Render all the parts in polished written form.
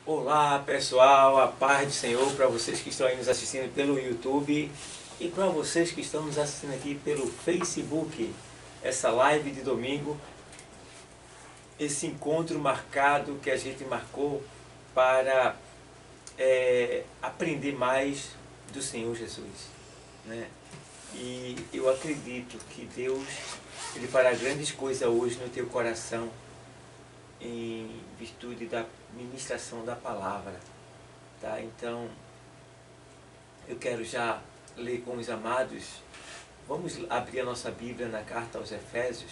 Olá pessoal, a paz do Senhor para vocês que estão aí nos assistindo pelo YouTube e para vocês que estão nos assistindo aqui pelo Facebook. Essa live de domingo, esse encontro marcado que a gente marcou para aprender mais do Senhor Jesus, né? E eu acredito que Deus Ele fará grandes coisas hoje no teu coração em virtude da ministração da palavra, tá? Então, eu quero já ler com os amados. Vamos abrir a nossa Bíblia na carta aos Efésios,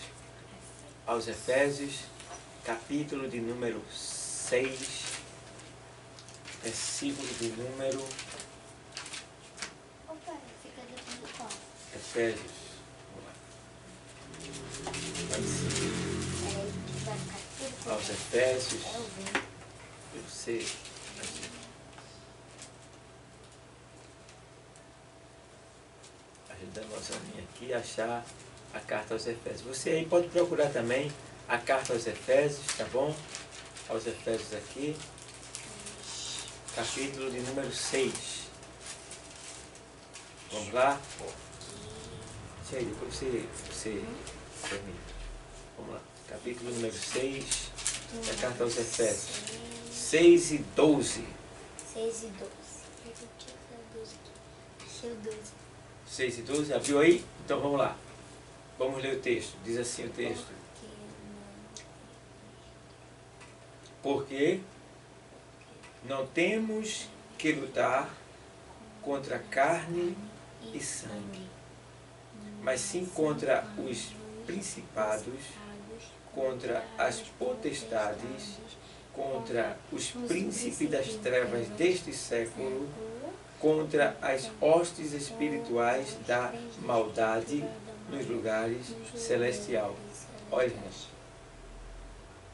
capítulo de número 6, versículo de número... Efésios, aos Efésios, eu sei, ajudando a nossa linha aqui a achar a carta aos Efésios. Você aí pode procurar também a carta aos Efésios, tá bom? Aos Efésios aqui, capítulo de número 6. Vamos lá? Deixa aí, depois você termina. Vamos lá, capítulo número 6. Da carta aos Efésios, 6 e 12. 6 e 12. 6 e 12, abriu aí? Então vamos lá. Vamos ler o texto. Diz assim o texto. Porque não temos que lutar contra carne e sangue, mas sim contra os principados, contra as potestades, contra os príncipes das trevas deste século, contra as hostes espirituais da maldade nos lugares celestiais. Olha, irmãos,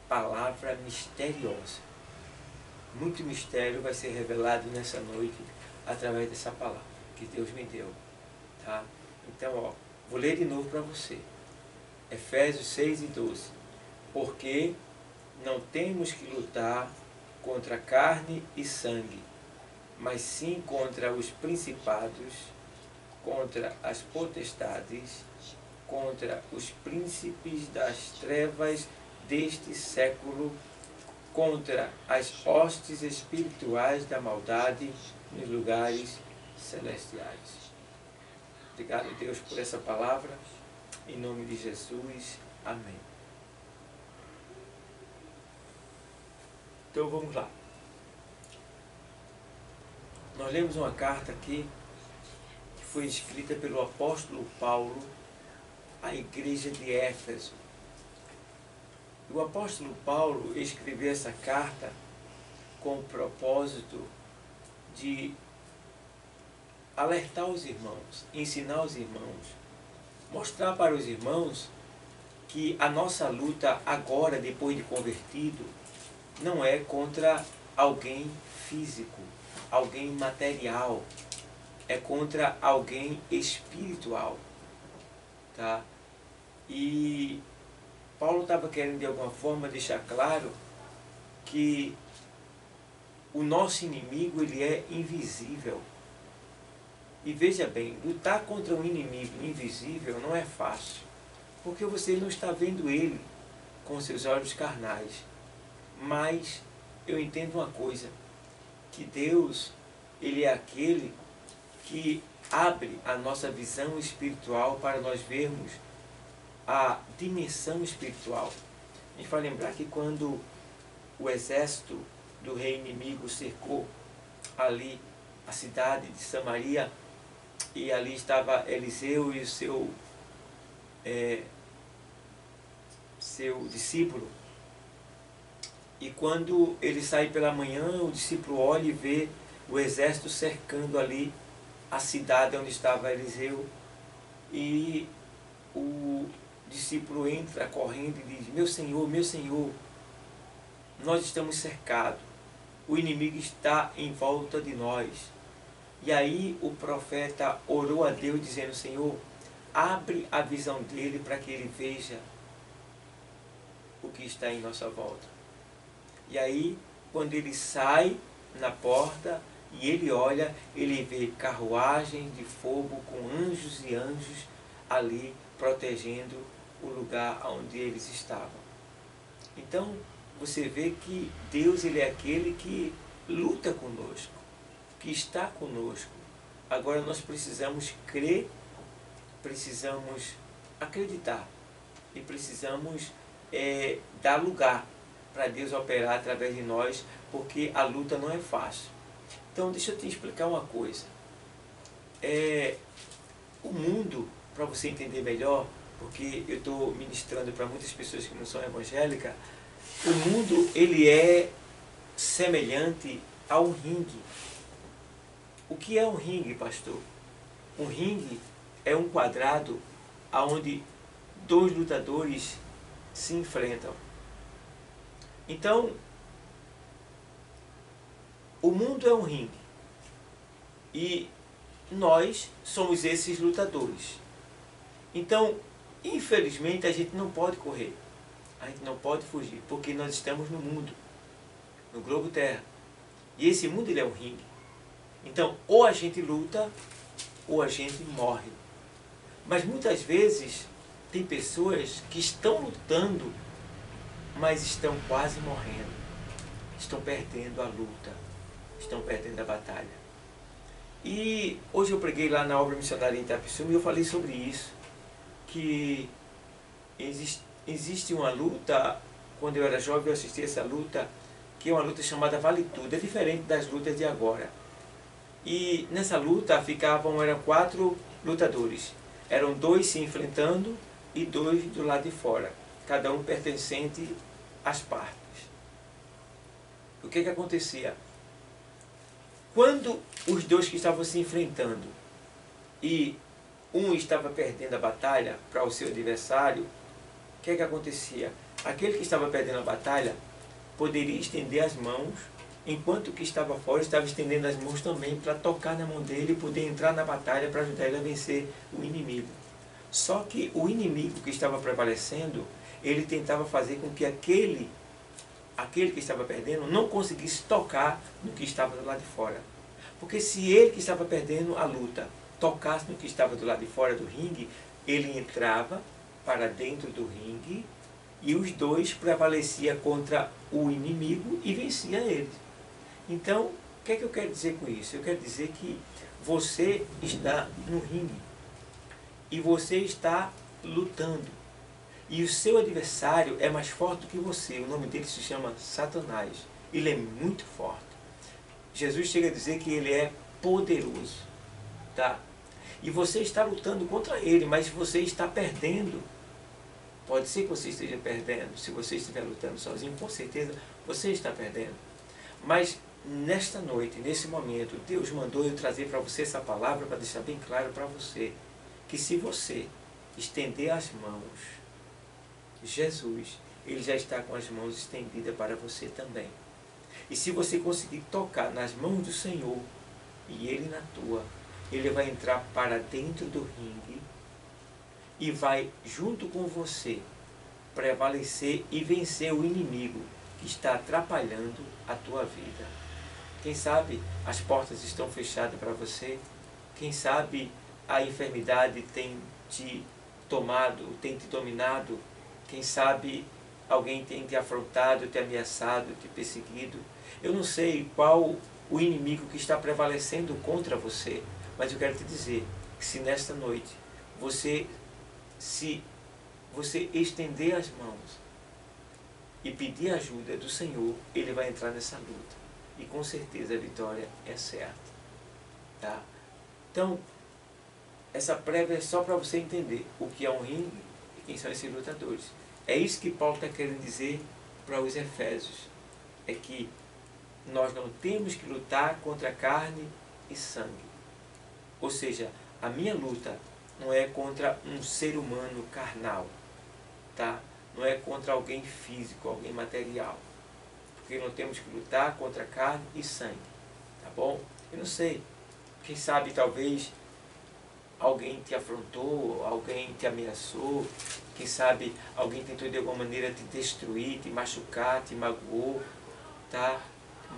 palavra misteriosa. Muito mistério vai ser revelado nessa noite através dessa palavra que Deus me deu, tá? Então, ó, vou ler de novo para você. Efésios 6 e 12. Porque não temos que lutar contra carne e sangue, mas sim contra os principados, contra as potestades, contra os príncipes das trevas deste século, contra as hostes espirituais da maldade nos lugares celestiais. Obrigado, Deus, por essa palavra. Em nome de Jesus. Amém. Então vamos lá. Nós lemos uma carta aqui que foi escrita pelo apóstolo Paulo à igreja de Éfeso. O apóstolo Paulo escreveu essa carta com o propósito de alertar os irmãos, ensinar os irmãos, mostrar para os irmãos que a nossa luta agora, depois de convertido, não é contra alguém físico, alguém material, é contra alguém espiritual, tá? E Paulo estava querendo de alguma forma deixar claro que o nosso inimigo ele é invisível. E veja bem, lutar contra um inimigo invisível não é fácil, porque você não está vendo ele com seus olhos carnais. Mas eu entendo uma coisa, que Deus, Ele é aquele que abre a nossa visão espiritual para nós vermos a dimensão espiritual. A gente vai lembrar que quando o exército do rei inimigo cercou ali a cidade de Samaria, e ali estava Eliseu e o seu discípulo. E quando ele sai pela manhã, o discípulo olha e vê o exército cercando ali a cidade onde estava Eliseu. E o discípulo entra correndo e diz: meu Senhor, nós estamos cercados. O inimigo está em volta de nós. E aí o profeta orou a Deus dizendo: Senhor, abre a visão dele para que ele veja o que está em nossa volta. E aí quando ele sai na porta e ele olha, ele vê carruagem de fogo com anjos e anjos ali protegendo o lugar onde eles estavam. Então, você vê que Deus, ele é aquele que luta conosco, que está conosco. Agora nós precisamos crer, precisamos acreditar e precisamos dar lugar para Deus operar através de nós, porque a luta não é fácil. Então, deixa eu te explicar uma coisa. O mundo, para você entender melhor, porque eu estou ministrando para muitas pessoas que não são evangélicas, o mundo, ele é semelhante a um ringue. O que é um ringue, pastor? Um ringue é um quadrado onde dois lutadores se enfrentam. Então, o mundo é um ringue e nós somos esses lutadores. Então, infelizmente, a gente não pode correr, a gente não pode fugir, porque nós estamos no mundo, no globo terra, e esse mundo, ele é um ringue. Então, ou a gente luta, ou a gente morre. Mas muitas vezes, tem pessoas que estão lutando, mas estão quase morrendo. Estão perdendo a luta. Estão perdendo a batalha. E hoje eu preguei lá na obra missionária em Itapissuma e eu falei sobre isso. Que existe uma luta, quando eu era jovem eu assisti essa luta, que é uma luta chamada Vale Tudo. É diferente das lutas de agora. E nessa luta eram 4 lutadores. Eram 2 se enfrentando e 2 do lado de fora, cada um pertencente às partes. O que acontecia? Quando os 2 que estavam se enfrentando e um estava perdendo a batalha para o seu adversário, o que acontecia? Aquele que estava perdendo a batalha poderia estender as mãos, enquanto o que estava fora estava estendendo as mãos também para tocar na mão dele e poder entrar na batalha para ajudar ele a vencer o inimigo. Só que o inimigo que estava prevalecendo, ele tentava fazer com que aquele que estava perdendo não conseguisse tocar no que estava do lado de fora. Porque se ele que estava perdendo a luta tocasse no que estava do lado de fora do ringue, ele entrava para dentro do ringue e os 2 prevaleciam contra o inimigo e vencia ele. Então, o que eu quero dizer com isso? Eu quero dizer que você está no ringue e você está lutando. E o seu adversário é mais forte do que você. O nome dele se chama Satanás. Ele é muito forte. Jesus chega a dizer que ele é poderoso. Tá? E você está lutando contra ele, mas você está perdendo. Pode ser que você esteja perdendo. Se você estiver lutando sozinho, com certeza você está perdendo. Mas nesta noite, nesse momento, Deus mandou eu trazer para você essa palavra para deixar bem claro para você que se você estender as mãos, Jesus, ele já está com as mãos estendidas para você também. E se você conseguir tocar nas mãos do Senhor e ele na tua, ele vai entrar para dentro do ringue e vai, junto com você, prevalecer e vencer o inimigo que está atrapalhando a tua vida. Quem sabe as portas estão fechadas para você? Quem sabe a enfermidade tem te tomado, tem te dominado? Quem sabe alguém tem te afrontado, te ameaçado, te perseguido? Eu não sei qual o inimigo que está prevalecendo contra você, mas eu quero te dizer que se nesta noite você estender as mãos e pedir ajuda do Senhor, ele vai entrar nessa luta. E com certeza a vitória é certa. Tá? Então, essa prévia é só para você entender o que é um ringue e quem são esses lutadores. É isso que Paulo está querendo dizer para os Efésios. É que nós não temos que lutar contra carne e sangue. Ou seja, a minha luta não é contra um ser humano carnal. Tá? Não é contra alguém físico, alguém material. Porque não temos que lutar contra carne e sangue. Tá bom? Eu não sei. Quem sabe talvez alguém te afrontou, alguém te ameaçou, quem sabe alguém tentou de alguma maneira te destruir, te machucar, te magoou, tá?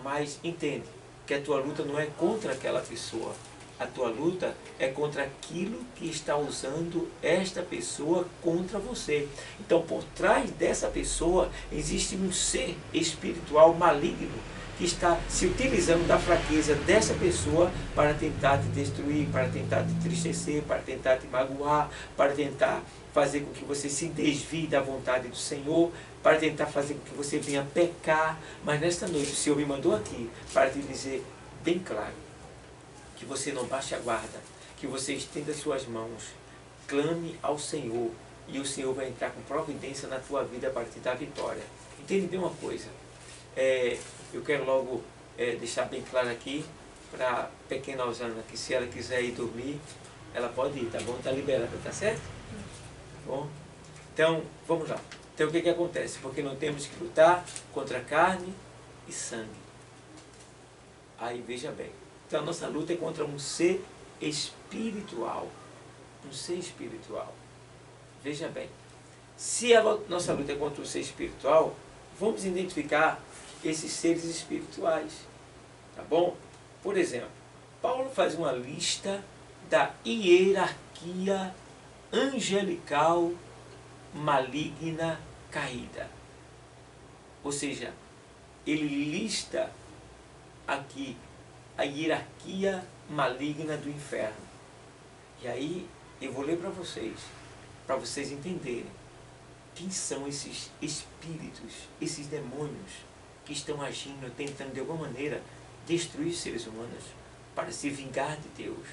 Mas entende que a tua luta não é contra aquela pessoa. A tua luta é contra aquilo que está usando esta pessoa contra você. Então, por trás dessa pessoa, existe um ser espiritual maligno que está se utilizando da fraqueza dessa pessoa para tentar te destruir, para tentar te entristecer, para tentar te magoar, para tentar fazer com que você se desvie da vontade do Senhor, para tentar fazer com que você venha pecar. Mas nesta noite o Senhor me mandou aqui para te dizer bem claro que você não baixe a guarda, que você estenda suas mãos, clame ao Senhor e o Senhor vai entrar com providência na tua vida para te dar vitória. Entende bem uma coisa? Eu quero logo deixar bem claro aqui para a pequena Osana que se ela quiser ir dormir, ela pode ir, tá bom? Está liberada, tá certo? Tá bom? Então, vamos lá. Então, o que acontece? Porque não temos que lutar contra carne e sangue. Aí, veja bem. Então, a nossa luta é contra um ser espiritual. Um ser espiritual. Veja bem. Se a nossa luta é contra um ser espiritual, vamos identificar esses seres espirituais. Tá bom? Por exemplo, Paulo faz uma lista da hierarquia angelical maligna caída. Ou seja, ele lista aqui a hierarquia maligna do inferno. E aí eu vou ler para vocês entenderem quem são esses espíritos, esses demônios que estão agindo, tentando de alguma maneira destruir os seres humanos para se vingar de Deus.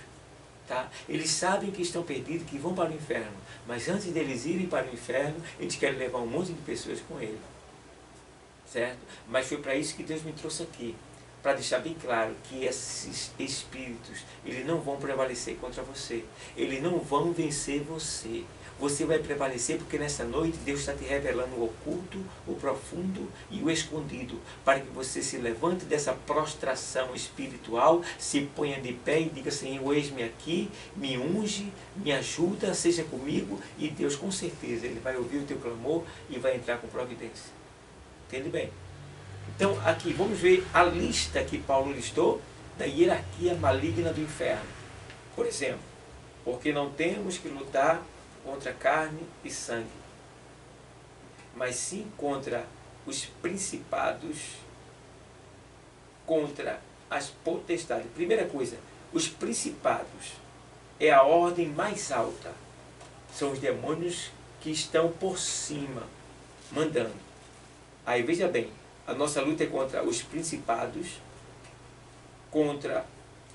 Tá? Eles sabem que estão perdidos, que vão para o inferno, mas antes deles irem para o inferno, eles querem levar um monte de pessoas com ele. Certo? Mas foi para isso que Deus me trouxe aqui, para deixar bem claro que esses espíritos, eles não vão prevalecer contra você, eles não vão vencer você. Você vai prevalecer porque nessa noite Deus está te revelando o oculto, o profundo e o escondido, para que você se levante dessa prostração espiritual, se ponha de pé e diga: Senhor, eis-me aqui, me unge, me ajuda, seja comigo, e Deus com certeza Ele vai ouvir o teu clamor e vai entrar com providência. Entende bem? Então aqui vamos ver a lista que Paulo listou da hierarquia maligna do inferno. Por exemplo, porque não temos que lutar contra carne e sangue, mas sim contra os principados, contra as potestades. Primeira coisa, os principados é a ordem mais alta, são os demônios que estão por cima, mandando. Aí veja bem, a nossa luta é contra os principados, contra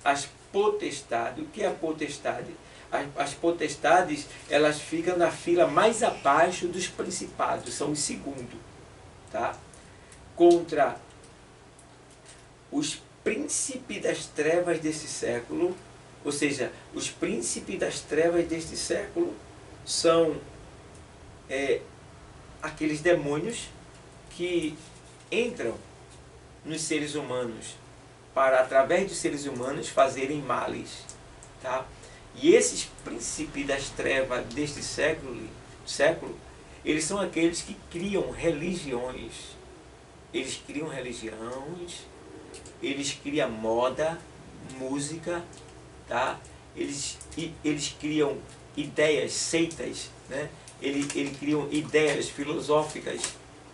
as potestades. O que é a potestade? As potestades, elas ficam na fila mais abaixo dos principados, são os segundos, tá? Contra os príncipes das trevas desse século, ou seja, os príncipes das trevas deste século são aqueles demônios que entram nos seres humanos para, através dos seres humanos, fazerem males, tá? E esses príncipes das trevas deste século, eles são aqueles que criam religiões. Eles criam religiões, eles criam moda, música, tá? Eles criam ideias, seitas, né? Eles criam ideias filosóficas,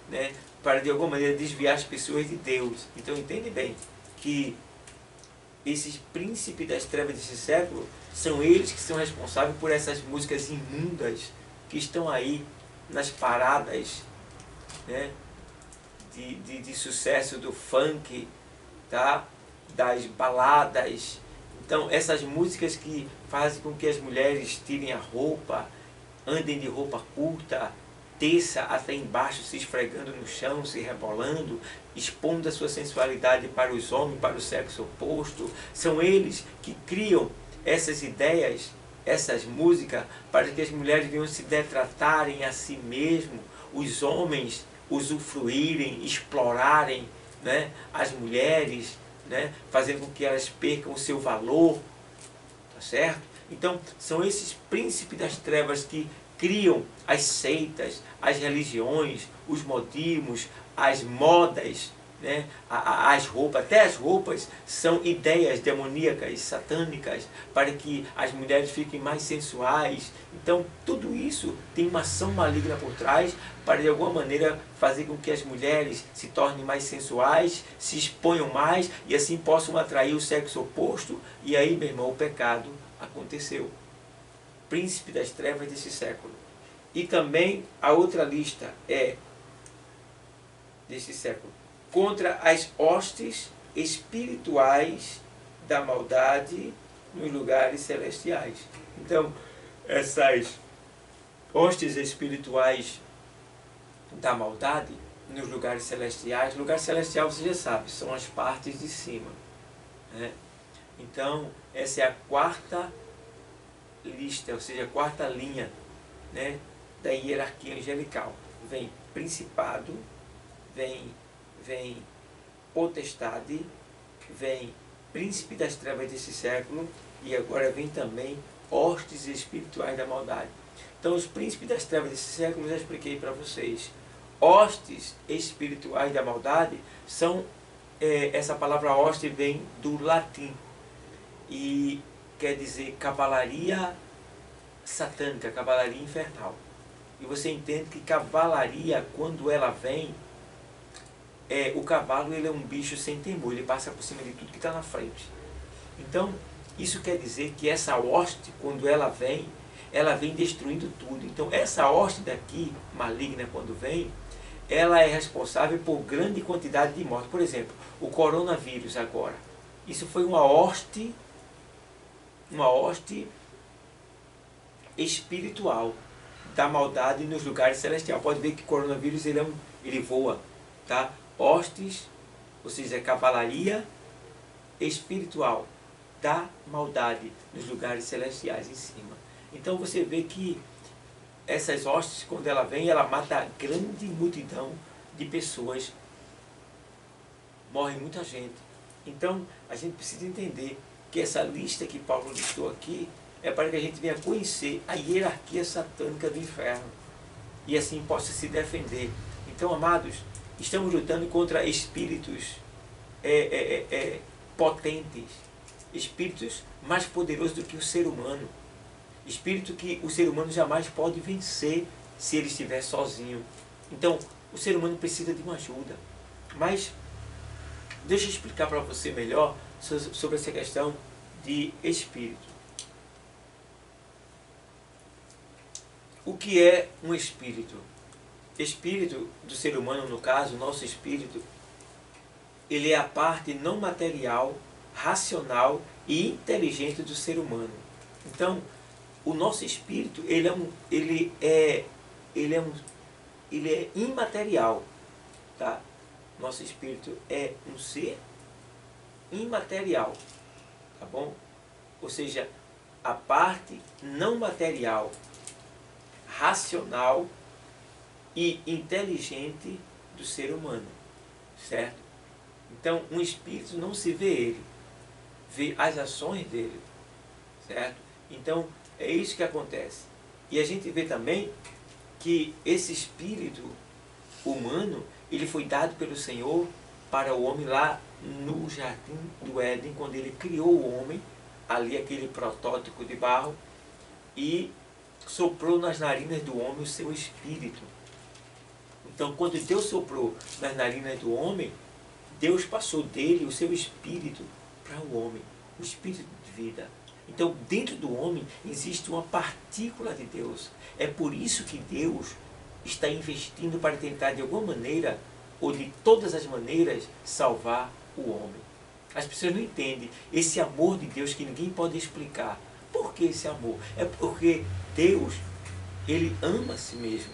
né? Para de alguma maneira desviar as pessoas de Deus. Então entende bem que esses príncipes das trevas desse século são eles que são responsáveis por essas músicas imundas que estão aí nas paradas, né, de sucesso do funk, tá? Das baladas. Então essas músicas que fazem com que as mulheres tirem a roupa, andem de roupa curta, desça até embaixo, se esfregando no chão, se rebolando, expondo a sua sensualidade para os homens, para o sexo oposto. São eles que criam essas ideias, essas músicas, para que as mulheres venham se detratarem a si mesmo, os homens usufruírem, explorarem, né, as mulheres, né, fazendo com que elas percam o seu valor, tá certo? Então, são esses príncipes das trevas que criam as seitas, as religiões, os modismos, as modas, né? As roupas, até as roupas são ideias demoníacas, satânicas, para que as mulheres fiquem mais sensuais. Então tudo isso tem uma ação maligna por trás, para de alguma maneira fazer com que as mulheres se tornem mais sensuais, se exponham mais e assim possam atrair o sexo oposto. E aí, meu irmão, o pecado aconteceu. Príncipe das trevas desse século. E também a outra lista é desse século, contra as hostes espirituais da maldade nos lugares celestiais. Então, essas hostes espirituais da maldade nos lugares celestiais, lugar celestial você já sabe, são as partes de cima, né? Então, essa é a quarta lista, ou seja, a quarta linha, né, da hierarquia angelical. Vem principado, vem potestade, vem príncipe das trevas desse século e agora vem também hostes espirituais da maldade. Então os príncipes das trevas desse século eu já expliquei para vocês. Hostes espirituais da maldade são, essa palavra hoste vem do latim e quer dizer cavalaria satânica, cavalaria infernal. E você entende que cavalaria, quando ela vem, o cavalo ele é um bicho sem temor, ele passa por cima de tudo que está na frente. Então, isso quer dizer que essa hoste, quando ela vem destruindo tudo. Então, essa hoste daqui, maligna, quando vem, ela é responsável por grande quantidade de mortes. Por exemplo, o coronavírus agora. Isso foi uma hoste espiritual da maldade nos lugares celestiais. Pode ver que o coronavírus ele voa, tá? Hostes, ou seja, cavalaria espiritual da maldade nos lugares celestiais em cima. Então você vê que essas hostes, quando ela vem, ela mata grande multidão de pessoas, morre muita gente. Então a gente precisa entender que essa lista que Paulo listou aqui é para que a gente venha conhecer a hierarquia satânica do inferno e assim possa se defender. Então, amados, estamos lutando contra espíritos potentes, espíritos mais poderosos do que o ser humano, espírito que o ser humano jamais pode vencer se ele estiver sozinho. Então, o ser humano precisa de uma ajuda. Mas, deixa eu explicar para você melhor sobre essa questão de espírito. O que é um espírito? Espírito do ser humano, no caso, nosso espírito, ele é a parte não material, racional e inteligente do ser humano. Então, o nosso espírito, ele é imaterial, tá? Nosso espírito é um ser imaterial, tá bom? Ou seja, a parte não material, racional e inteligente do ser humano, certo? Então, um espírito não se vê ele, vê as ações dele, certo? Então, é isso que acontece. E a gente vê também que esse espírito humano, ele foi dado pelo Senhor para o homem lá no jardim do Éden, quando ele criou o homem, ali aquele protótipo de barro, e soprou nas narinas do homem o seu espírito. Então, quando Deus soprou nas narinas do homem, Deus passou dele o seu espírito para o homem, o espírito de vida. Então, dentro do homem existe uma partícula de Deus. É por isso que Deus está investindo para tentar, de alguma maneira, ou de todas as maneiras, salvar o homem. As pessoas não entendem esse amor de Deus que ninguém pode explicar. Por que esse amor? É porque Deus, ele ama a si mesmo.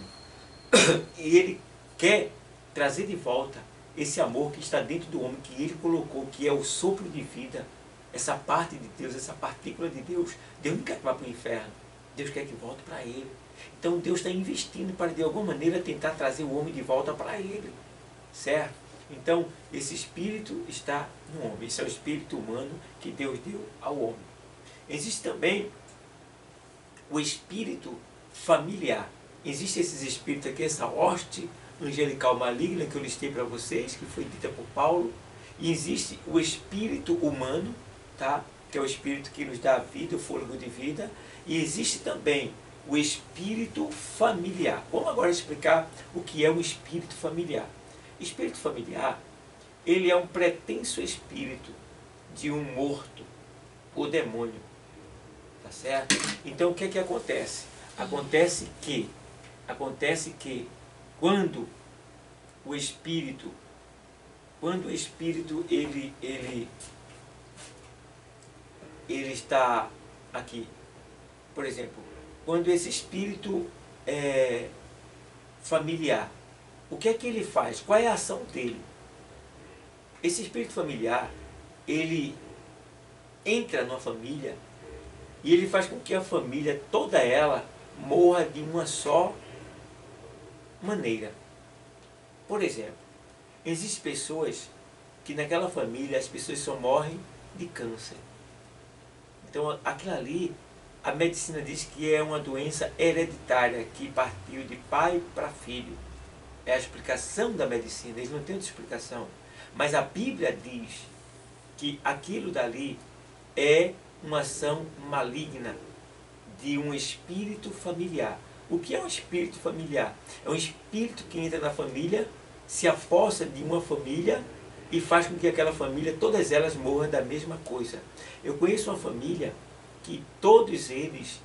E ele quer trazer de volta esse amor que está dentro do homem, que ele colocou, que é o sopro de vida, essa parte de Deus, essa partícula de Deus. Deus não quer que vá para o inferno, Deus quer que volte para ele. Então Deus está investindo para, de alguma maneira, tentar trazer o homem de volta para ele, certo? Então esse espírito está no homem, esse é o espírito humano que Deus deu ao homem. Existe também o espírito familiar. Existe esses espíritos aqui, essa hoste angelical maligna que eu listei para vocês, que foi dita por Paulo, e existe o espírito humano, tá? Que é o espírito que nos dá a vida, o fôlego de vida, e existe também o espírito familiar. Vamos agora explicar o que é o espírito familiar. Espírito familiar, ele é um pretenso espírito de um morto, o demônio, tá certo? Então o que é que acontece? Acontece que quando o espírito ele está aqui, por exemplo, quando esse espírito é familiar, o que é que ele faz? Qual é a ação dele? Esse espírito familiar, ele entra numa família e ele faz com que a família, toda ela, morra de uma só maneira. Por exemplo, existem pessoas que naquela família as pessoas só morrem de câncer. Então aquilo ali, a medicina diz que é uma doença hereditária que partiu de pai para filho. É a explicação da medicina, eles não têm outra explicação. Mas a Bíblia diz que aquilo dali é uma ação maligna de um espírito familiar. O que é um espírito familiar? É um espírito que entra na família, se aposta de uma família e faz com que aquela família, todas elas morram da mesma coisa. Eu conheço uma família que todos eles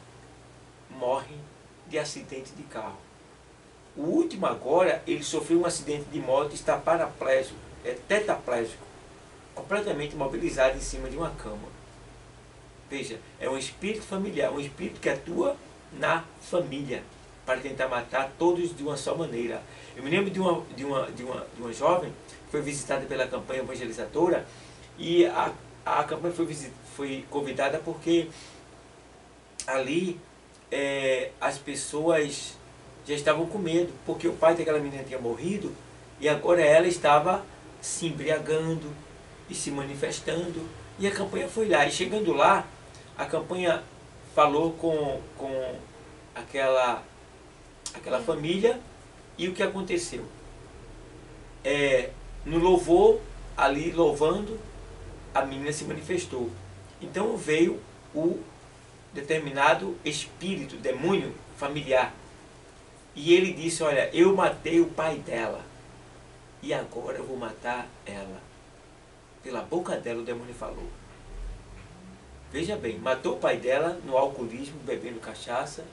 morrem de acidente de carro. O último agora, ele sofreu um acidente de moto, está paraplégico, tetraplégico, completamente imobilizado em cima de uma cama. Veja, é um espírito familiar, um espírito que atua na família, para tentar matar todos de uma só maneira. Eu me lembro de uma jovem que foi visitada pela campanha evangelizadora, e a campanha foi convidada porque ali as pessoas já estavam com medo, porque o pai daquela menina tinha morrido, e agora ela estava se embriagando e se manifestando, e a campanha foi lá, e chegando lá, a campanha falou com aquela família, e o que aconteceu? No louvor, ali louvando, a menina se manifestou. Então veio o determinado espírito, demônio familiar, e ele disse: olha, eu matei o pai dela, e agora eu vou matar ela. Pela boca dela o demônio falou. Veja bem, matou o pai dela no alcoolismo, bebendo cachaça,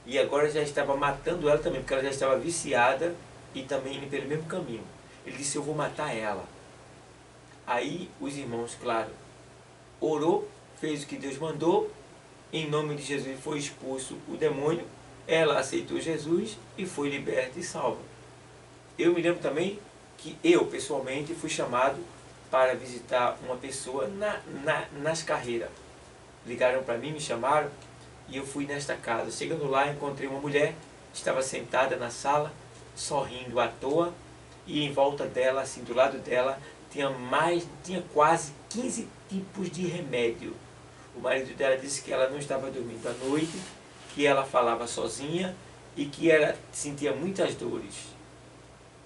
e agora já estava matando ela também, porque ela já estava viciada e também indo pelo mesmo caminho. Ele disse: eu vou matar ela. Aí os irmãos, claro, orou, fez o que Deus mandou, em nome de Jesus foi expulso o demônio, ela aceitou Jesus e foi liberta e salva. Eu me lembro também que eu, pessoalmente, fui chamado para visitar uma pessoa nas carreiras. Ligaram para mim, me chamaram, e eu fui nesta casa. Chegando lá, encontrei uma mulher, estava sentada na sala, sorrindo à toa, e em volta dela, assim, do lado dela, tinha quase 15 tipos de remédio. O marido dela disse que ela não estava dormindo à noite, que ela falava sozinha e que ela sentia muitas dores.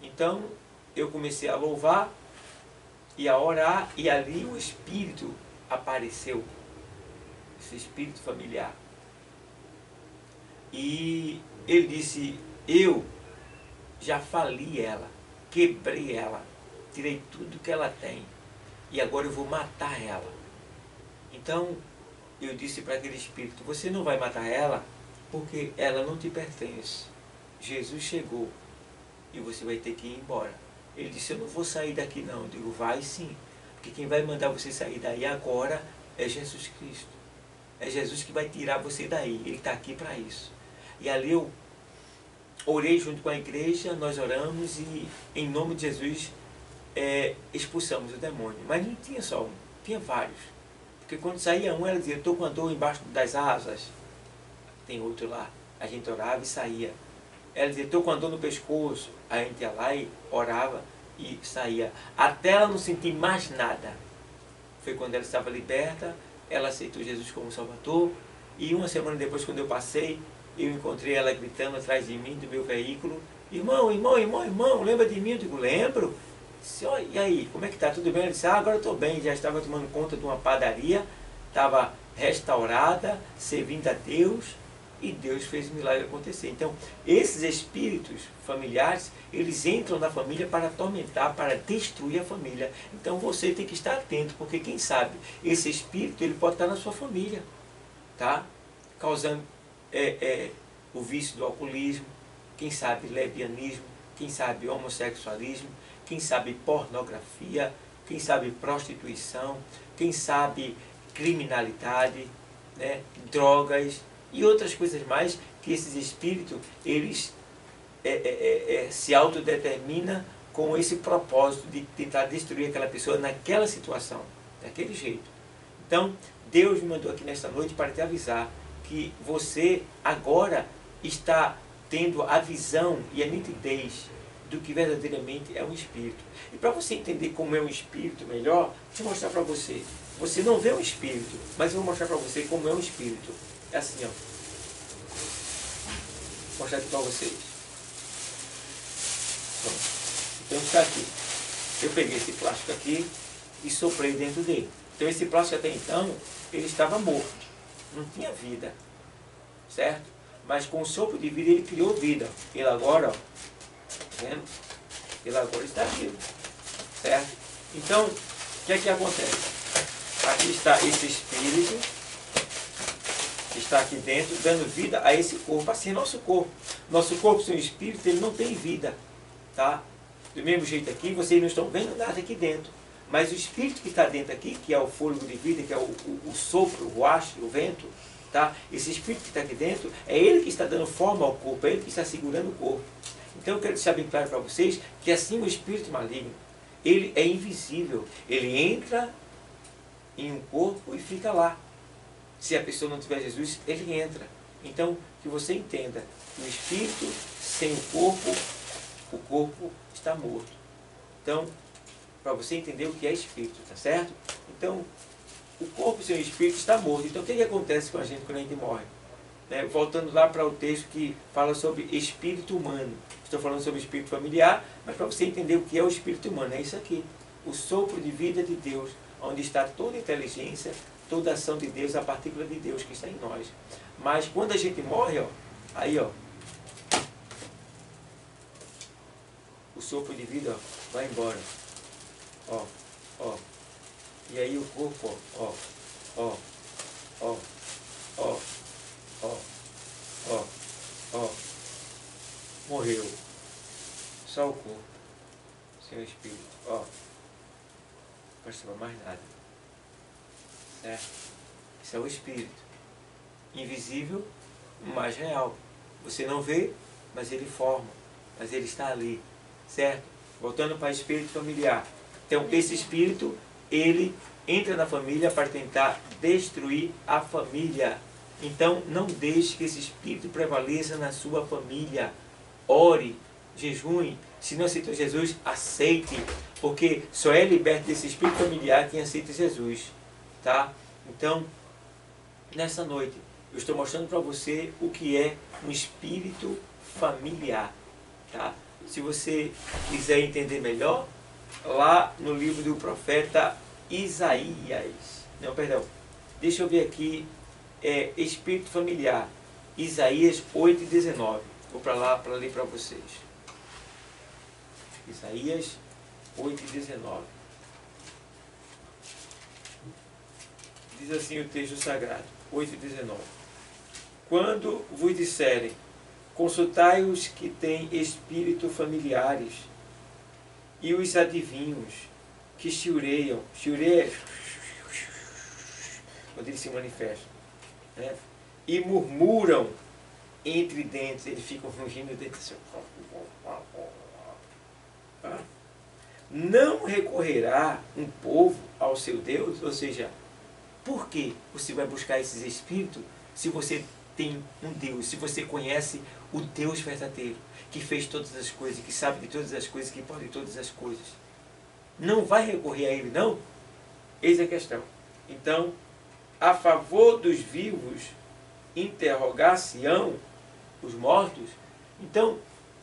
Então eu comecei a louvar e a orar, e ali o espírito apareceu, esse espírito familiar. E ele disse: eu já fali ela, quebrei ela, tirei tudo que ela tem, e agora eu vou matar ela. Então eu disse para aquele espírito: você não vai matar ela, porque ela não te pertence. Jesus chegou e você vai ter que ir embora. Ele disse: eu não vou sair daqui não. Eu digo: vai sim, porque quem vai mandar você sair daí agora é Jesus Cristo. É Jesus que vai tirar você daí, Ele está aqui para isso. E ali eu orei junto com a igreja, nós oramos e em nome de Jesus expulsamos o demônio. Mas não tinha só um, tinha vários. Porque quando saía um, ela dizia: estou com a dor embaixo das asas. Tem outro lá, a gente orava e saía. Ela dizia: estou com a dor no pescoço. A gente ia lá e orava e saía. Até ela não sentir mais nada. Foi quando ela estava liberta, ela aceitou Jesus como Salvador. E uma semana depois, quando eu passei, eu encontrei ela gritando atrás de mim, do meu veículo, irmão, lembra de mim? Eu digo, lembro. Disse, ó, e aí, como é que tá? Tudo bem? Ele disse, agora eu estou bem, já estava tomando conta de uma padaria, estava restaurada, servindo a Deus, e Deus fez o milagre acontecer. Então, esses espíritos familiares, eles entram na família para atormentar, para destruir a família. Então, você tem que estar atento, porque quem sabe, esse espírito, ele pode estar na sua família, tá? Causando o vício do alcoolismo, quem sabe lesbianismo, quem sabe homossexualismo, quem sabe pornografia, quem sabe prostituição, quem sabe criminalidade, né, drogas e outras coisas mais, que esses espíritos, eles se autodeterminam com esse propósito de tentar destruir aquela pessoa naquela situação, daquele jeito. Então, Deus me mandou aqui nesta noite para te avisar que você agora está tendo a visão e a nitidez do que verdadeiramente é um espírito. E para você entender como é um espírito melhor, deixa eu mostrar para você. Você não vê um espírito, mas eu vou mostrar para você como é um espírito. É assim, ó. Vou mostrar aqui para vocês. Pronto. Então está aqui. Eu peguei esse plástico aqui e soprei dentro dele. Então esse plástico até então, ele estava morto. Não tinha vida. Certo? Mas com o sopro de vida ele criou vida. Ele agora, ó, tá vendo? Ele agora está vivo. Certo? Então, o que é que acontece? Aqui está esse espírito, que está aqui dentro, dando vida a esse corpo. Assim, nosso corpo. Nosso corpo, seu espírito, ele não tem vida. Tá? Do mesmo jeito aqui, vocês não estão vendo nada aqui dentro. Mas o espírito que está dentro aqui, que é o fôlego de vida, que é o sopro, o astro, o vento, tá? Esse espírito que está aqui dentro, é ele que está dando forma ao corpo, é ele que está segurando o corpo. Então eu quero deixar bem claro para vocês que assim o espírito maligno, ele é invisível. Ele entra em um corpo e fica lá. Se a pessoa não tiver Jesus, ele entra. Então, que você entenda que o espírito sem o corpo está morto. Então, para você entender o que é espírito, tá certo? Então, o corpo sem o espírito está morto. Então, o que acontece com a gente quando a gente morre? Né? Voltando lá para o texto que fala sobre espírito humano. Estou falando sobre espírito familiar, mas para você entender o que é o espírito humano, é isso aqui. O sopro de vida de Deus, onde está toda a inteligência, toda a ação de Deus, a partícula de Deus que está em nós. Mas quando a gente morre, ó, aí, ó, o sopro de vida, ó, vai embora. Ó, ó. E aí o corpo, ó, ó, ó, ó, ó, ó, ó, morreu. Só o corpo, sem o espírito, ó. Não precisa mais nada. Certo? Isso é o espírito. Invisível, mas real. Você não vê, mas ele forma, mas ele está ali. Certo? Voltando para o espírito familiar. Então, esse espírito, ele entra na família para tentar destruir a família. Então, não deixe que esse espírito prevaleça na sua família. Ore, jejue. Se não aceitou Jesus, aceite. Porque só é liberto desse espírito familiar quem aceita Jesus. Tá? Então, nessa noite, eu estou mostrando para você o que é um espírito familiar. Tá? Se você quiser entender melhor, lá no livro do profeta Isaías. Não, perdão. Deixa eu ver aqui. Espírito familiar. Isaías 8:19. Vou para lá para ler para vocês. Isaías 8:19. Diz assim o texto sagrado. 8:19. Quando vos disserem, consultai os que têm espírito familiares e os adivinhos que chiureiam. Chiureia quando eles se manifestam, né? E murmuram entre dentes, eles ficam rugindo dentro assim. Não recorrerá um povo ao seu Deus? Ou seja, por que você vai buscar esses espíritos se você tem um Deus, se você conhece o Deus verdadeiro, que fez todas as coisas, que sabe de todas as coisas, que pode todas as coisas? Não vai recorrer a ele, não? Eis a questão. Então, a favor dos vivos, interrogar-se-ão os mortos? Então,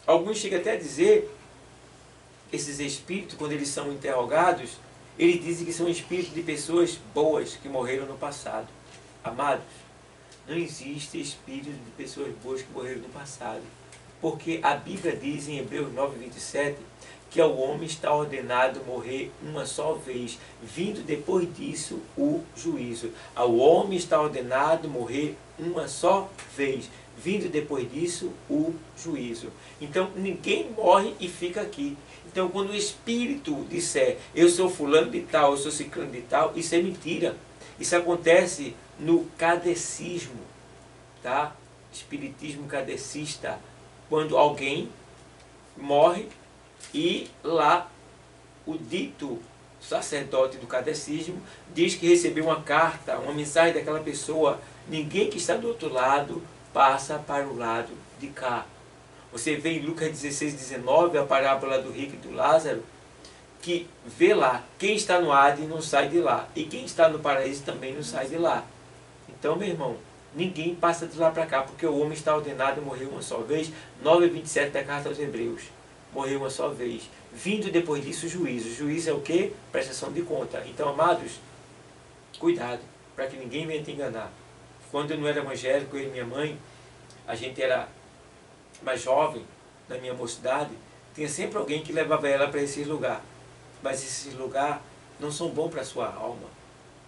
Alguns chegam até a dizer, esses espíritos, quando eles são interrogados, eles dizem que são espíritos de pessoas boas que morreram no passado. Amados, não existe espírito de pessoas boas que morreram no passado. Porque a Bíblia diz em Hebreus 9:27 que ao homem está ordenado morrer uma só vez, vindo depois disso o juízo. Ao homem está ordenado morrer uma só vez, vindo depois disso o juízo. Então ninguém morre e fica aqui. Então quando o espírito disser, eu sou fulano de tal, eu sou ciclano de tal, isso é mentira. Isso acontece no cadecismo, tá? Espiritismo cadecista, quando alguém morre e lá o dito sacerdote do catecismo diz que recebeu uma carta, uma mensagem daquela pessoa. Ninguém que está do outro lado passa para o lado de cá. Você vê em Lucas 16:19 a parábola do rico e do Lázaro, que vê lá, quem está no Hades não sai de lá, e quem está no paraíso também não sai de lá. Então, meu irmão, ninguém passa de lá para cá, porque o homem está ordenado a morrer uma só vez. 9:27 da carta aos Hebreus. Morreu uma só vez. Vindo depois disso o juízo. O juízo é o quê? Prestação de conta. Então, amados, cuidado, para que ninguém venha te enganar. Quando eu não era evangélico, eu e minha mãe, a gente era mais jovem, na minha mocidade, tinha sempre alguém que levava ela para esse lugar. Mas esses lugares não são bons para a sua alma,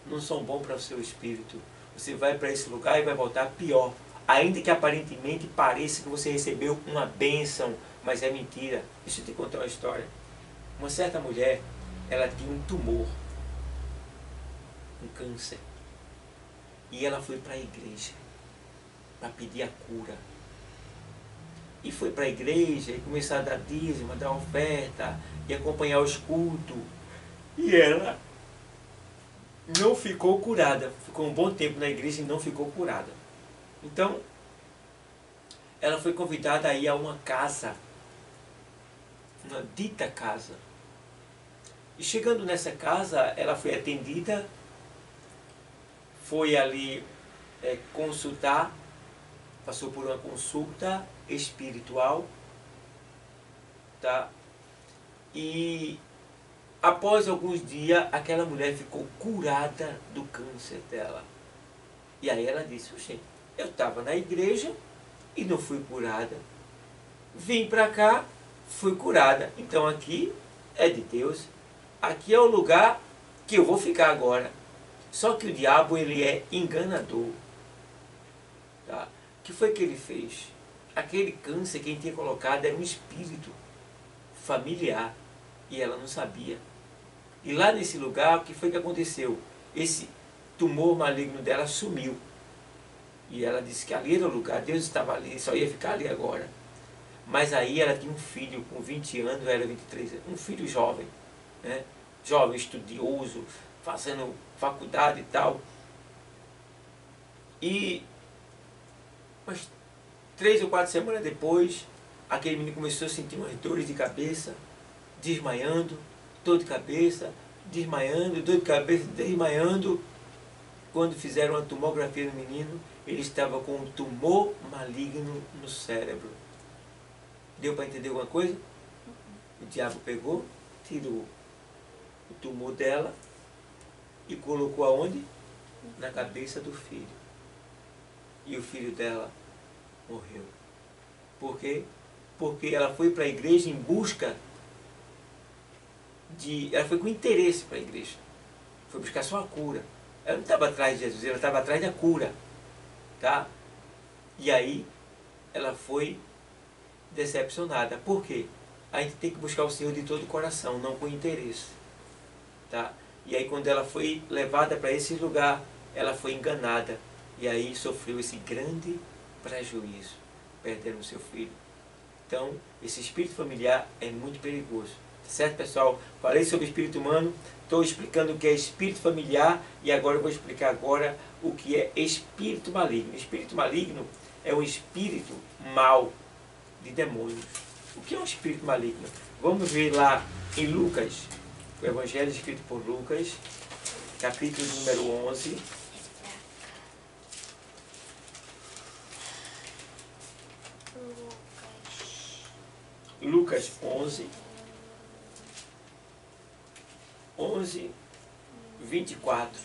não são bons para o seu espírito. Você vai para esse lugar e vai voltar pior. Ainda que aparentemente pareça que você recebeu uma bênção, mas é mentira. Deixa eu te contar uma história. Uma certa mulher, ela tinha um tumor, um câncer. E ela foi para a igreja para pedir a cura. E foi para a igreja e começou a dar dízimo, a dar oferta e acompanhar os cultos. E ela não ficou curada. Ficou um bom tempo na igreja e não ficou curada. Então, ela foi convidada a ir a uma casa, uma dita casa. E chegando nessa casa, ela foi atendida, foi ali consultar, passou por uma consulta espiritual, tá? E após alguns dias, aquela mulher ficou curada do câncer dela. E aí ela disse, gente, eu estava na igreja e não fui curada. Vim para cá, fui curada. Então aqui é de Deus. Aqui é o lugar que eu vou ficar agora. Só que o diabo, ele é enganador. Tá? O que foi que ele fez? Aquele câncer que ele tinha colocado era um espírito familiar. E ela não sabia. E lá nesse lugar, o que foi que aconteceu? Esse tumor maligno dela sumiu. E ela disse que ali era o lugar, Deus estava ali, só ia ficar ali agora. Mas aí ela tinha um filho com 20 anos, era 23 anos, um filho jovem, né? Jovem, estudioso, fazendo faculdade e tal. E umas 3 ou 4 semanas depois, aquele menino começou a sentir umas dores de cabeça, desmaiando, dor de cabeça, desmaiando, dor de cabeça, desmaiando. Quando fizeram uma tomografia no menino, ele estava com um tumor maligno no cérebro. Deu para entender alguma coisa? O diabo pegou, tirou o tumor dela e colocou aonde? Na cabeça do filho. E o filho dela morreu. Por quê? Porque ela foi para a igreja em busca de... Ela foi com interesse para a igreja. Foi buscar só a cura. Ela não estava atrás de Jesus, ela estava atrás da cura. Tá? E aí ela foi decepcionada. Por quê? A gente tem que buscar o Senhor de todo o coração, não com interesse. Tá? E aí quando ela foi levada para esse lugar, ela foi enganada. E aí sofreu esse grande prejuízo, perdendo o seu filho. Então, esse espírito familiar é muito perigoso. Certo, pessoal? Falei sobre espírito humano, estou explicando o que é espírito familiar e agora eu vou explicar agora o que é espírito maligno. Espírito maligno é um espírito mau de demônios. O que é um espírito maligno? Vamos ver lá em Lucas, o Evangelho escrito por Lucas, capítulo número 11. Lucas 11, 24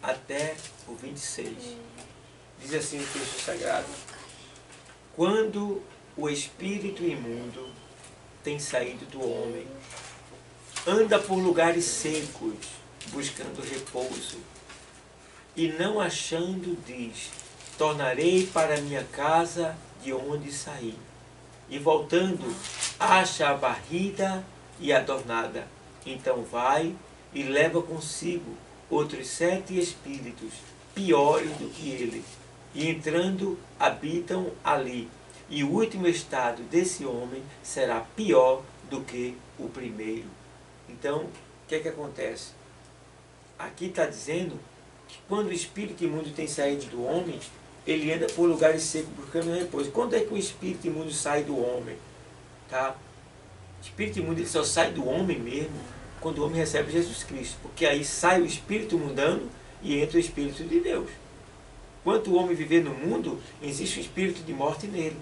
até o 26. Diz assim o texto sagrado: quando o espírito imundo tem saído do homem, anda por lugares secos, buscando repouso, e não achando, diz: tornarei para minha casa de onde saí. E voltando, acha a varrida e adornada. Então vai e leva consigo outros 7 espíritos, piores do que ele, e entrando, habitam ali. E o último estado desse homem será pior do que o primeiro. Então, o que é que acontece? Aqui está dizendo que quando o espírito imundo tem saído do homem, ele anda por lugares secos buscando repouso. Quando é que o espírito imundo sai do homem? Tá? O espírito imundo ele só sai do homem mesmo quando o homem recebe Jesus Cristo. Porque aí sai o espírito mundano e entra o espírito de Deus. Enquanto o homem viver no mundo, existe um espírito de morte nele.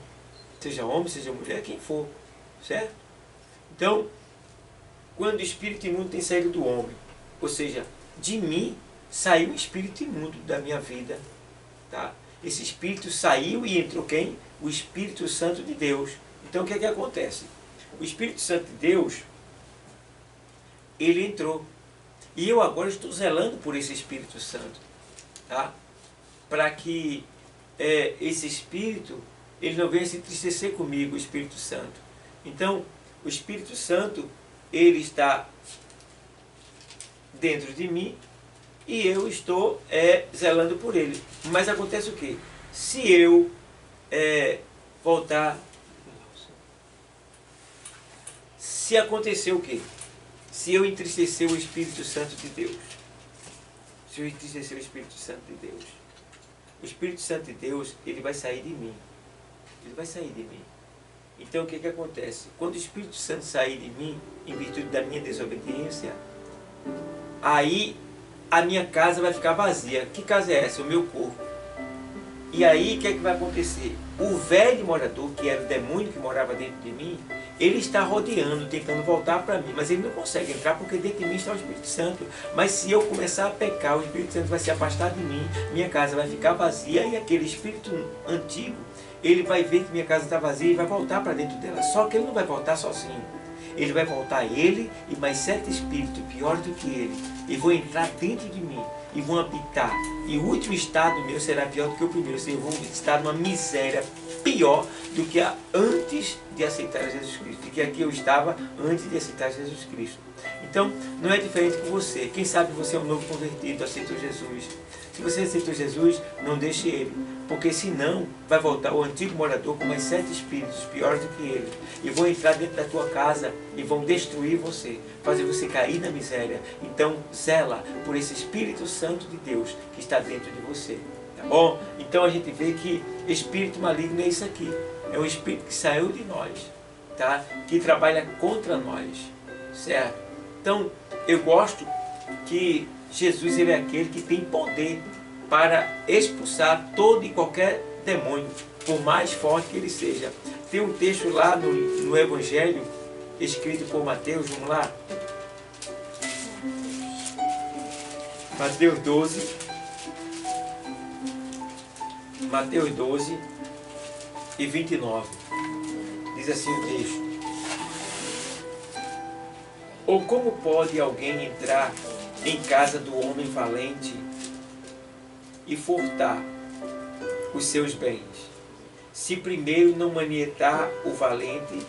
Seja homem, seja mulher, quem for. Certo? Então, quando o espírito imundo tem saído do homem, ou seja, de mim saiu o espírito imundo da minha vida. Tá? Esse espírito saiu e entrou quem? O Espírito Santo de Deus. Então o que é que acontece? O Espírito Santo de Deus, ele entrou. E eu agora estou zelando por esse Espírito Santo. Tá? Para que esse Espírito, ele não venha se entristecer comigo, o Espírito Santo. Então, o Espírito Santo, ele está dentro de mim, e eu estou zelando por ele. Mas acontece o quê? Se eu voltar... Se acontecer o quê? Se eu entristecer o Espírito Santo de Deus. Se eu entristecer o Espírito Santo de Deus. O Espírito Santo de Deus, ele vai sair de mim. Ele vai sair de mim. Então o que que acontece? Quando o Espírito Santo sair de mim, em virtude da minha desobediência, aí a minha casa vai ficar vazia. Que casa é essa? O meu corpo. E aí, o que é que vai acontecer? O velho morador, que era o demônio que morava dentro de mim, ele está rodeando, tentando voltar para mim, mas ele não consegue entrar porque dentro de mim está o Espírito Santo. Mas se eu começar a pecar, o Espírito Santo vai se afastar de mim, minha casa vai ficar vazia, e aquele espírito antigo, ele vai ver que minha casa está vazia e vai voltar para dentro dela. Só que ele não vai voltar sozinho. Ele vai voltar ele e mais 7 espíritos piores do que ele. E vão entrar dentro de mim e vão habitar. E o último estado meu será pior do que o primeiro. Ou seja, eu vou estar numa miséria pior do que antes de aceitar Jesus Cristo. Do que aqui eu estava antes de aceitar Jesus Cristo. Então, não é diferente com você. Quem sabe você é um novo convertido, aceitou Jesus. Se você aceitou Jesus, não deixe ele. Porque senão vai voltar o antigo morador com mais 7 espíritos piores do que ele. E vão entrar dentro da tua casa e vão destruir você. Fazer você cair na miséria. Então zela por esse Espírito Santo de Deus que está dentro de você. Tá bom? Então a gente vê que espírito maligno é isso aqui. É um espírito que saiu de nós. Tá? Que trabalha contra nós. Certo? Então eu gosto que Jesus ele é aquele que tem poder para expulsar todo e qualquer demônio, por mais forte que ele seja. Tem um texto lá no Evangelho, escrito por Mateus, vamos lá? Mateus 12. Mateus 12 e 29. Diz assim o texto: ou como pode alguém entrar em casa do homem valente e furtar os seus bens, se primeiro não manietar o valente,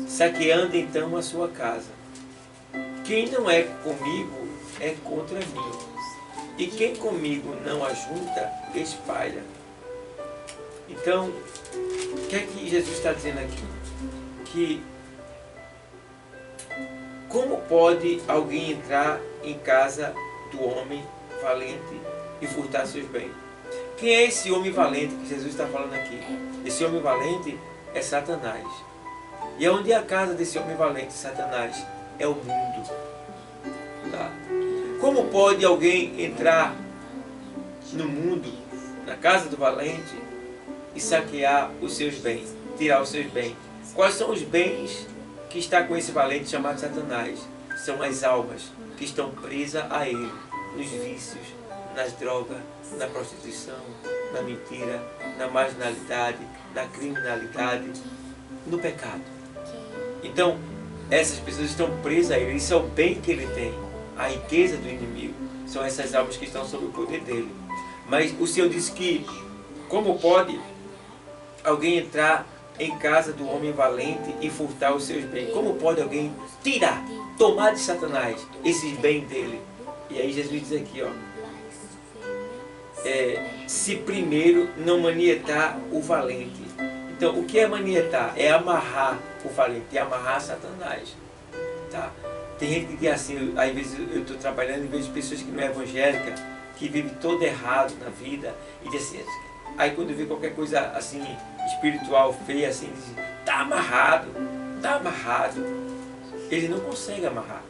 saqueando então a sua casa? Quem não é comigo é contra mim, e quem comigo não ajunta, espalha. Então, o que é que Jesus está dizendo aqui? Que como pode alguém entrar em casa do homem valente e furtar seus bens? Quem é esse homem valente que Jesus está falando aqui? Esse homem valente é Satanás. E onde é a casa desse homem valente, Satanás? É o mundo. Tá? Como pode alguém entrar no mundo, na casa do valente, e saquear os seus bens, tirar os seus bens? Quais são os bens que está com esse valente chamado Satanás? São as almas que estão presas a ele, nos vícios, nas drogas, na prostituição, na mentira, na marginalidade, na criminalidade, no pecado. Então, essas pessoas estão presas a ele, isso é o bem que ele tem, a riqueza do inimigo. São essas almas que estão sob o poder dele. Mas o Senhor disse que, como pode alguém entrar em casa do homem valente e furtar os seus bens? Como pode alguém tirar, tomar de Satanás esses bens dele? E aí Jesus diz aqui, ó, se primeiro não manietar o valente. Então, o que é manietar? É amarrar o valente, é amarrar Satanás. Tá? Tem gente que diz assim, às vezes eu estou trabalhando e vejo pessoas que não é evangélica, que vivem todo errado na vida, e diz assim, aí quando vê qualquer coisa assim, espiritual, feia, assim, diz, tá amarrado, tá amarrado. Eles não conseguem amarrar.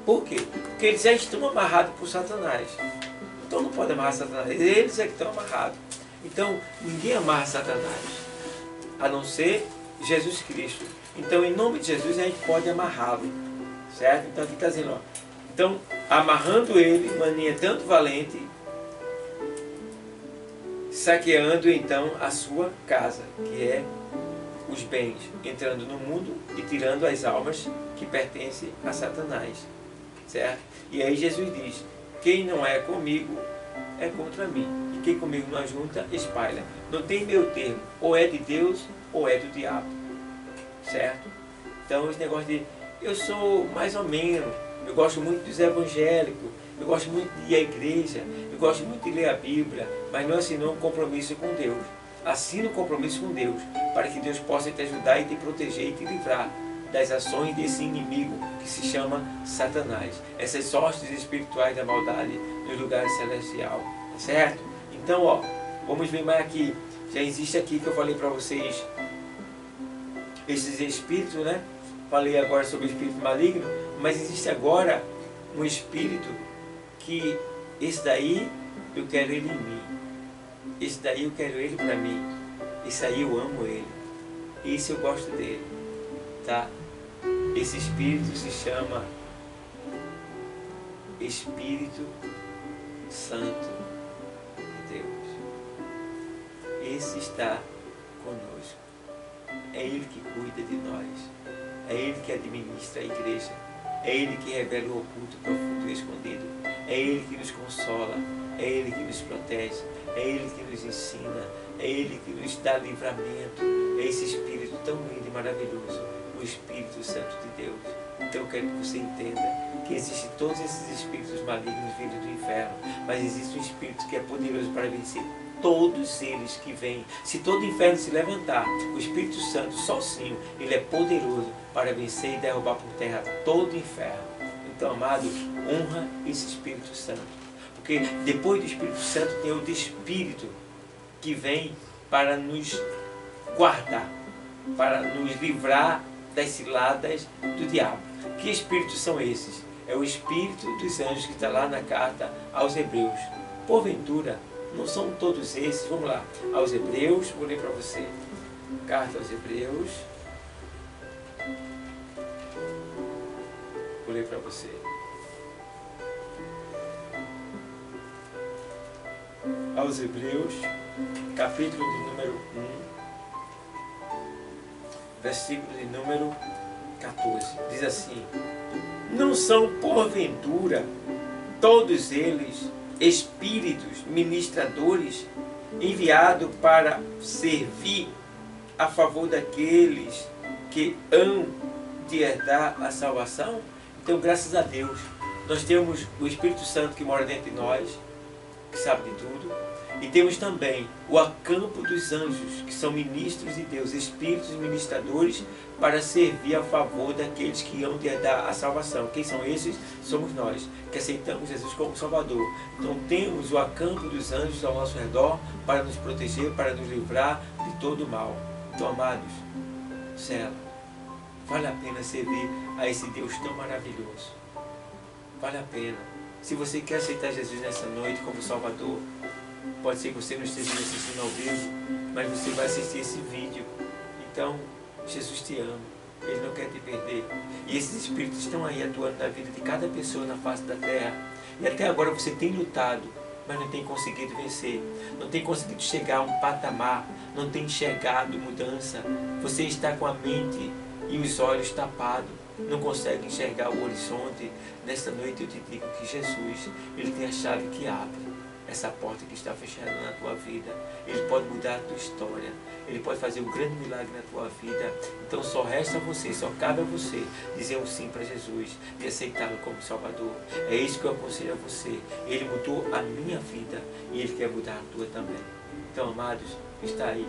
Por quê? Porque eles já estão amarrados por Satanás. Então não pode amarrar Satanás, eles é que estão amarrados. Então ninguém amarra Satanás, a não ser Jesus Cristo. Então em nome de Jesus a gente pode amarrá-lo, certo? Então aqui está dizendo, ó, então amarrando ele, manietando valente, saqueando então a sua casa, que é os bens, entrando no mundo e tirando as almas que pertencem a Satanás, certo? E aí Jesus diz, quem não é comigo é contra mim, e quem comigo não ajunta, espalha. Não tem meio termo, ou é de Deus ou é do diabo, certo? Então esse negócio de, eu sou mais ou menos, eu gosto muito dos evangélicos, eu gosto muito de ir à igreja, eu gosto muito de ler a Bíblia, mas não assinou um compromisso com Deus. Assina um compromisso com Deus, para que Deus possa te ajudar e te proteger e te livrar das ações desse inimigo que se chama Satanás. Essas hostes espirituais da maldade nos lugares celestiais, certo? Então, ó, vamos ver mais aqui. Já existe aqui que eu falei para vocês, esses espíritos, né? Falei agora sobre o espírito maligno, mas existe agora um espírito que esse daí eu quero ele em mim, esse daí eu quero ele para mim, esse aí eu amo ele, esse eu gosto dele, tá? Esse espírito se chama Espírito Santo de Deus. Esse está conosco, é ele que cuida de nós, é ele que administra a igreja, é ele que revela o oculto, o profundo e o escondido, é ele que nos consola, é ele que nos protege, é ele que nos ensina, é ele que nos dá livramento, é esse Espírito tão lindo e maravilhoso, o Espírito Santo de Deus. Então eu quero que você entenda que existem todos esses espíritos malignos vindos do inferno, mas existe um Espírito que é poderoso para vencer todos eles que vêm. Se todo o inferno se levantar, o Espírito Santo sozinho, ele é poderoso para vencer e derrubar por terra todo o inferno. Então, amado, honra esse Espírito Santo, porque depois do Espírito Santo tem outro Espírito que vem para nos guardar, para nos livrar das ciladas do diabo. Que espíritos são esses? É o Espírito dos anjos que está lá na carta aos Hebreus. Porventura, não são todos esses? Vamos lá, aos Hebreus, vou ler para você. Carta aos Hebreus. Vou ler para você. Aos Hebreus, capítulo de número 1, versículo de número 14. Diz assim: não são porventura todos eles espíritos ministradores enviados para servir a favor daqueles que hão de herdar a salvação? Então, graças a Deus, nós temos o Espírito Santo que mora dentro de nós, que sabe de tudo, e temos também o acampo dos anjos, que são ministros de Deus, espíritos ministradores para servir a favor daqueles que hão de herdar a salvação. Quem são esses? Somos nós, que aceitamos Jesus como Salvador. Então temos o acampo dos anjos ao nosso redor para nos proteger, para nos livrar de todo o mal. Então, amados, cela, vale a pena servir a esse Deus tão maravilhoso. Vale a pena. Se você quer aceitar Jesus nessa noite como Salvador, pode ser que você não esteja me assistindo ao vivo, mas você vai assistir esse vídeo. Então, Jesus te ama, Ele não quer te perder. E esses espíritos estão aí atuando na vida de cada pessoa na face da terra. E até agora você tem lutado, mas não tem conseguido vencer. Não tem conseguido chegar a um patamar, não tem enxergado mudança. Você está com a mente e os olhos tapados, não consegue enxergar o horizonte. Nesta noite eu te digo que Jesus, Ele tem a chave que abre essa porta que está fechada na tua vida. Ele pode mudar a tua história, Ele pode fazer um grande milagre na tua vida. Então só resta a você, só cabe a você dizer um sim para Jesus e aceitá-lo como Salvador. É isso que eu aconselho a você. Ele mudou a minha vida e Ele quer mudar a tua também. Então, amados, está aí.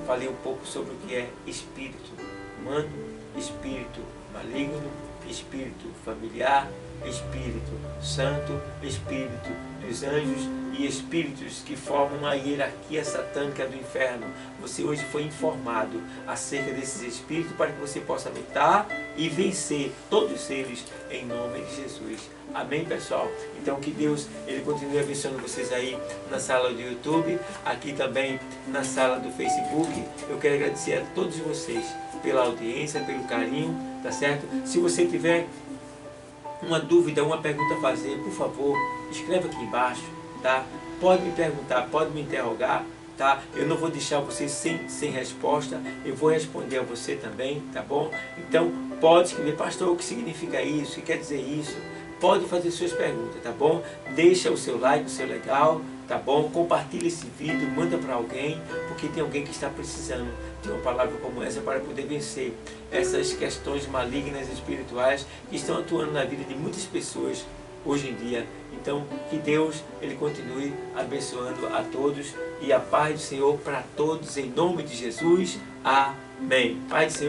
Falei um pouco sobre o que é espírito humano, espírito maligno, espírito familiar, Espírito Santo, Espírito dos anjos e espíritos que formam a hierarquia satânica do inferno. Você hoje foi informado acerca desses espíritos para que você possa lutar e vencer todos eles em nome de Jesus. Amém, pessoal? Então que Deus Ele continue abençoando vocês aí na sala do YouTube, aqui também na sala do Facebook. Eu quero agradecer a todos vocês pela audiência, pelo carinho, tá certo? Se você tiver uma dúvida, uma pergunta a fazer, por favor, escreva aqui embaixo, tá? Pode me perguntar, pode me interrogar, tá? Eu não vou deixar você sem resposta, eu vou responder a você também, tá bom? Então, pode escrever, pastor, o que significa isso? O que quer dizer isso? Pode fazer suas perguntas, tá bom? Deixa o seu like, o seu legal, tá bom? Compartilha esse vídeo, manda para alguém, porque tem alguém que está precisando de uma palavra como essa para poder vencer essas questões malignas espirituais que estão atuando na vida de muitas pessoas hoje em dia. Então, que Deus Ele continue abençoando a todos e a paz do Senhor para todos, em nome de Jesus. Amém. Paz do Senhor.